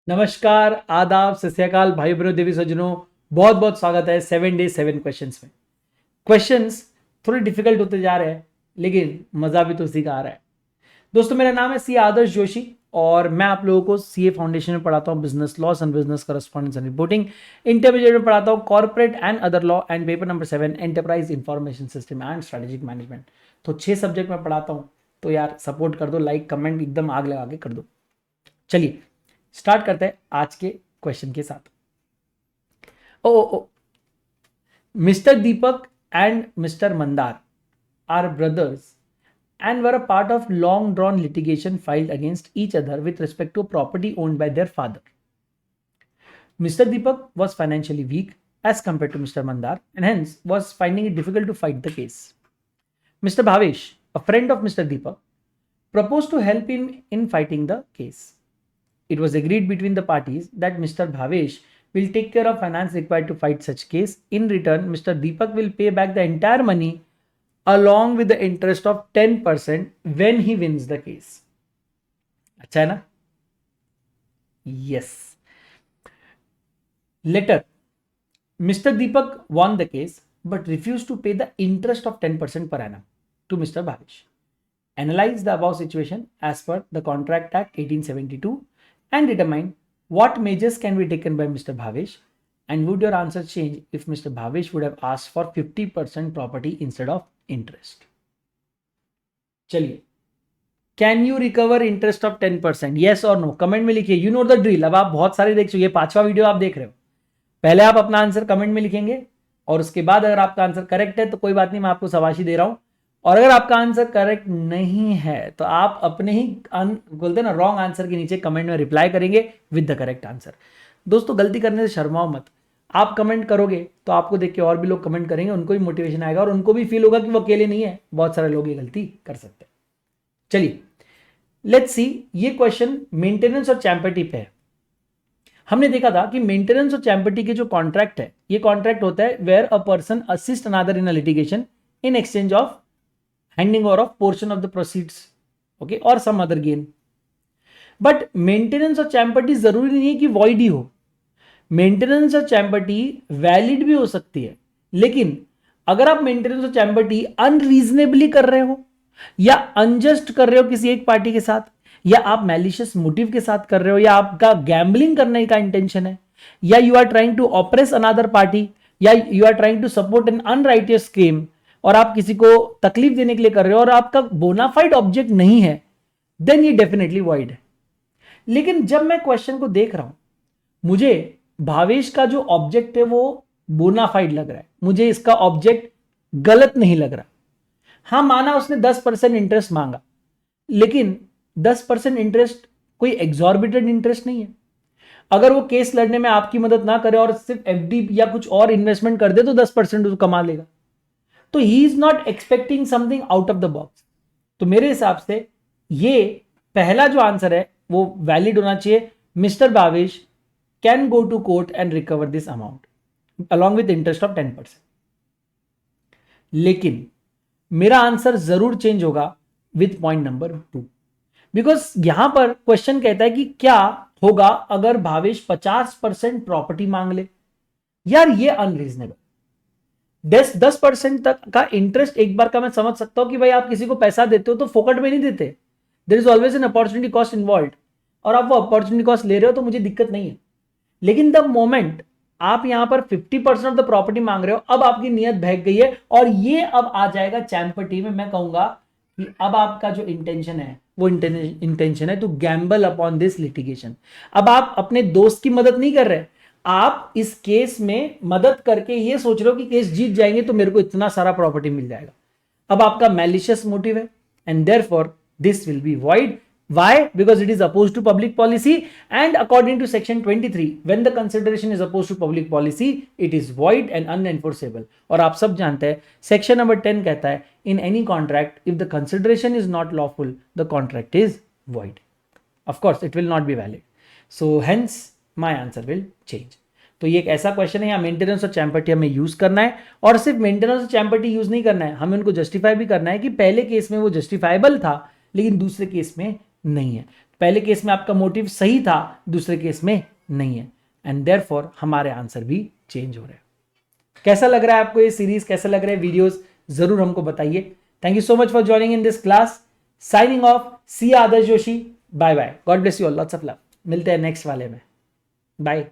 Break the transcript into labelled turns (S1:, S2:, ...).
S1: नमस्कार, आदाब, सत श्री अकाल भाई बहनों, देवी सज्जनों, बहुत बहुत स्वागत है 7 days 7 questions में। क्वेश्चंस थोड़े डिफिकल्ट होते जा रहे हैं, लेकिन मजा भी तो उसी का आ रहा है। दोस्तों, मेरा नाम है सी आदर्श जोशी और मैं आप लोगों को सीए फाउंडेशन में पढ़ाता हूँ business loss and business correspondence and reporting. Intermediate में पढ़ाता हूँ corporate and other law and paper number 7 enterprise information system and strategic management. तो 6 सब्जेक्ट में पढ़ाता हूँ, तो यार सपोर्ट कर दो, लाइक कमेंट एकदम आग लगा के कर दो। चलिए स्टार्ट करते हैं आज के क्वेश्चन के साथ। ओ mister Deepak and mister Mandar are brothers and were a part of long drawn litigation filed against each other with respect to property owned by their father. Mr. Deepak was financially weak as compared to Mr. Mandar and hence was finding it difficult to fight the case. Mr. Bhavesh, a friend of Mr. Deepak, proposed to help him in fighting the case. It was agreed between the parties that Mr. Bhavesh will take care of finance required to fight such case. In return, Mr. Deepak will pay back the entire money along with the interest of 10% when he wins the case. अच्छा है ना? Yes. Later, Mr. Deepak won the case but refused to pay the interest of 10% per annum to Mr. Bhavesh. Analyze the above situation as per the Contract Act 1872 and determine what measures can be taken by Mr. Bhavesh, and would your answer change if Mr. Bhavesh would have asked for 50% property instead of interest? चलिए, can you recover interest of 10%? Yes और no comment में लिखिए। You know the drill. अब आप बहुत सारे देख चुके, 5वां वीडियो आप देख रहे हो। पहले आप अपना आंसर कमेंट में लिखेंगे और उसके बाद अगर आपका आंसर करेक्ट है तो कोई बात नहीं, मैं आपको शाबाशी दे रहा हूं। और अगर आपका आंसर करेक्ट नहीं है तो आप अपने ही बोलते ना रॉन्ग आंसर के नीचे कमेंट में रिप्लाई करेंगे विद द करेक्ट आंसर। दोस्तों, गलती करने से शर्माओ मत। आप कमेंट करोगे तो आपको देख के और भी लोग कमेंट करेंगे, उनको भी मोटिवेशन आएगा और उनको भी फील होगा कि वो अकेले नहीं है, बहुत सारे लोग ये गलती कर सकते हैं। चलिए लेट्स सी, ये क्वेश्चन मेंटेनेंस और चैम्पर्टी पे है। हमने देखा था कि मेंटेनेंस और चैम्पर्टी के जो कॉन्ट्रैक्ट है, ये कॉन्ट्रैक्ट होता है where a person assist another in a litigation in exchange of handing over of portion of the proceeds, okay, और some other gain. But maintenance और चैम्पर्टी जरूरी नहीं है कि वॉइड ही हो। मेंटेनेंस और चैम्पर्टी वैलिड भी हो सकती है, लेकिन अगर आप मेंटेनेंस और चैम्पर्टी अनरीजनेबली कर रहे हो या अनजस्ट कर रहे हो किसी एक पार्टी के साथ, या आप मैलिशियस मोटिव के साथ कर रहे हो, या आपका गैम्बलिंग करने का इंटेंशन है, या you are trying to oppress another party, या you are trying to support an unrighteous scheme, और आप किसी को तकलीफ देने के लिए कर रहे हो और आपका बोनाफाइड ऑब्जेक्ट नहीं है, देन ये डेफिनेटली वॉइड है। लेकिन जब मैं क्वेश्चन को देख रहा हूं, मुझे भावेश का जो ऑब्जेक्ट है वो बोनाफाइड लग रहा है, मुझे इसका ऑब्जेक्ट गलत नहीं लग रहा। हाँ, माना उसने 10% इंटरेस्ट मांगा, लेकिन 10% इंटरेस्ट कोई एग्जॉर्बिटेड इंटरेस्ट नहीं है। अगर वो केस लड़ने में आपकी मदद ना करे और सिर्फ एफडी या कुछ और इन्वेस्टमेंट कर दे तो 10% तो कमा लेगा। तो he is not expecting something out of the box. तो मेरे हिसाब से ये पहला जो आंसर है वो वैलिड होना चाहिए। Mister Bhavesh can go to court and recover this amount along with interest of 10%। लेकिन मेरा आंसर जरूर चेंज होगा विथ पॉइंट नंबर 2, बिकॉज यहां पर क्वेश्चन कहता है कि क्या होगा अगर भावेश 50% प्रॉपर्टी मांग ले। यार ये अनरीजनेबल। 10% तक का इंटरेस्ट एक बार का मैं समझ सकता हूं कि भाई आप किसी को पैसा देते हो तो फोकट में नहीं देते, there is always an opportunity cost involve, और आप वो अपॉर्चुनिटी कॉस्ट ले रहे हो तो मुझे दिक्कत नहीं है। लेकिन द मोमेंट आप यहां पर 50% ऑफ द प्रॉपर्टी मांग रहे हो, अब आपकी नियत बहक गई है और ये अब आ जाएगा चैम्पर्टी में। मैं कहूंगा कि अब आपका जो इंटेंशन है वो इंटेंशन है to gamble upon this litigation. अब आप अपने दोस्त की मदद नहीं कर रहे, आप इस केस में मदद करके ये सोच रहे हो कि केस जीत जाएंगे तो मेरे को इतना सारा प्रॉपर्टी मिल जाएगा। अब आपका मैलिशियस मोटिव है and therefore this will be void. Why? Because it is opposed to public policy, and according to section 23, when the consideration is opposed to public policy, it is void and unenforceable. और आप सब जानते हैं section number 10 कहता है in any contract if the consideration is not lawful the contract is void. Of course it will not be valid. So hence my answer will change. तो ये एक ऐसा क्वेश्चन है, यहाँ मेंटेनेंस और चैम्पर्टी हमें यूज करना है, और सिर्फ मेंटेनेंस और चैम्पर्टी यूज नहीं करना है, हमें उनको जस्टिफाई भी करना है कि पहले केस में वो जस्टिफाइबल था लेकिन दूसरे केस में नहीं है। पहले केस में आपका मोटिव सही था, दूसरे केस में नहीं है, एंड देयरफॉर हमारे आंसर भी चेंज हो रहे हैं। कैसा लग रहा है आपको ये सीरीज, कैसा लग रहा है वीडियोस, जरूर हमको बताइए। Thank you so much for joining in this class. Signing off, see Adarsh Joshi, bye bye, God bless you all, lots of love. मिलते हैं नेक्स्ट वाले में, बाय।